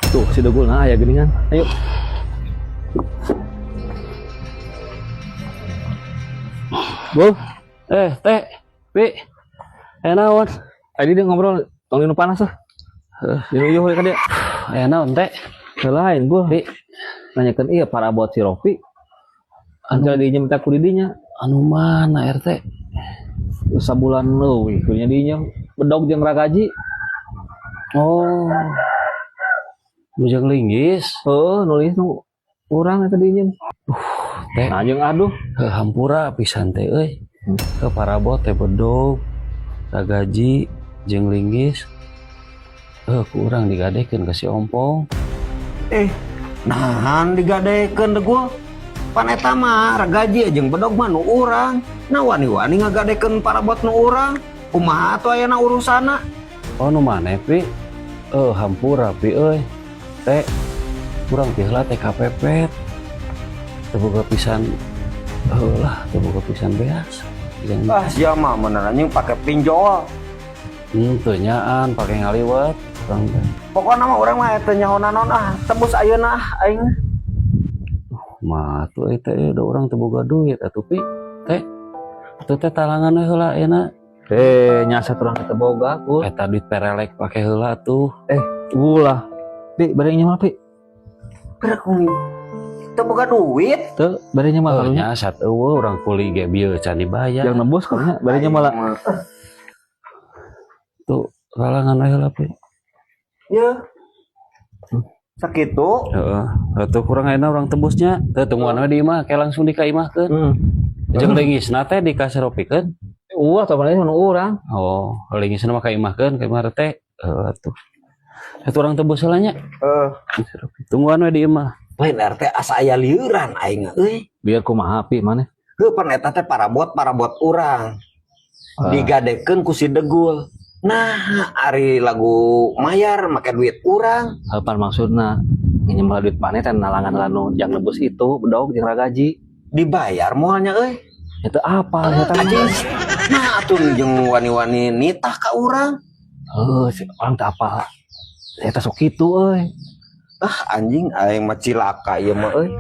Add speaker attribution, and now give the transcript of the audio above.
Speaker 1: Tuh si Dogul nah ya geningan. Ayo. Gul,
Speaker 2: Teh, Pi, naon?
Speaker 1: tadi dia ngobrol tong dinu panas lah. Yo ka dia.
Speaker 2: Naon teh?
Speaker 1: Lain gua.
Speaker 2: Pi,
Speaker 1: Nanyakeun iya para buat si Rofi. Anu dinya minta ku di dinya.
Speaker 2: anu mana RT?
Speaker 1: Sabulan leuwih kunya dinya bedog jeung ragaji.
Speaker 2: Oh, bujang linggis.
Speaker 1: Heuh nulis nu urang eta dinya.
Speaker 2: Teh,
Speaker 1: Nah jeung aduh.
Speaker 2: hampura pisan teh euy. Ke parabot teh bedog, ragaji, jeung linggis. Ku urang digadekeun ka si Ompong.
Speaker 3: Nahan digadekeun deh gua. Pan eta mah ragaji jeung bedog mah nu urang. Nah wani-wani ngagadekeun parabot nu urang. Kumaha atuh ayeuna urusana?
Speaker 2: Oh, nu maneh Pi? Hampura Pi euy. Teh, urang teh heula teh kapepet. Teu boga pisan lah, teu boga pisan beas.
Speaker 3: Ah sia mah beneran anjing pake pinjol.
Speaker 2: Teu nyaan pake ngaliwat. Urang teh.
Speaker 3: Pokona mah urang mah teu nyahonan tebus ayeuna aing.
Speaker 2: Mah tuh eta da urang teu boga duit atuh Pi. Teh, atuh teh talangan we heula ayeuna.
Speaker 1: Nyasar urang kita boga gul.
Speaker 2: Eta duit perelek pake heula tuh.
Speaker 1: Ulah. Pi barengnya mah Pi.
Speaker 3: Berak teu boga duit.
Speaker 1: Teu barengnya mah kalunya.
Speaker 2: Nyasat eueuh urang kuli ge bieu can dibayar.
Speaker 1: Yang nebus kalunya barengnya malah.
Speaker 2: Tuh talangan we heula Pi.
Speaker 3: Ya. Sakitu.
Speaker 2: Heeh, atuh kurang ayeuna urang tebusnya. Teu tungguan we di imah, kayak langsung dikaimahkeun. Jeung leungisna teh dikaseropikeun.
Speaker 1: Atau mana nu urang.
Speaker 2: Oh, leungisna mah kaimahkeun, kaimah teh. Atuh. Eta urang tebus heula nya. Tungguan we di imah.
Speaker 3: Lain RT asa aya lieuran aing euy.
Speaker 1: Biar kumaha Pi maneh.
Speaker 3: Heuh pan eta teh parabot urang. Digadekeun ku si Degul. Nah, ari lagu mayar make duit urang.
Speaker 1: Apa maksudna? Ini malah duit maneh teh nalangan lanu jang nebus itu bedog jeung ragaji.
Speaker 3: Dibayar moalnya euy.
Speaker 1: Itu apa eta
Speaker 3: Anjing. Nah, atuh jeung wani-wani nitah ka urang.
Speaker 1: si orang teh apa? Eta sok kitu euy.
Speaker 3: Ah anjing aing mah cilaka ieu mah euy.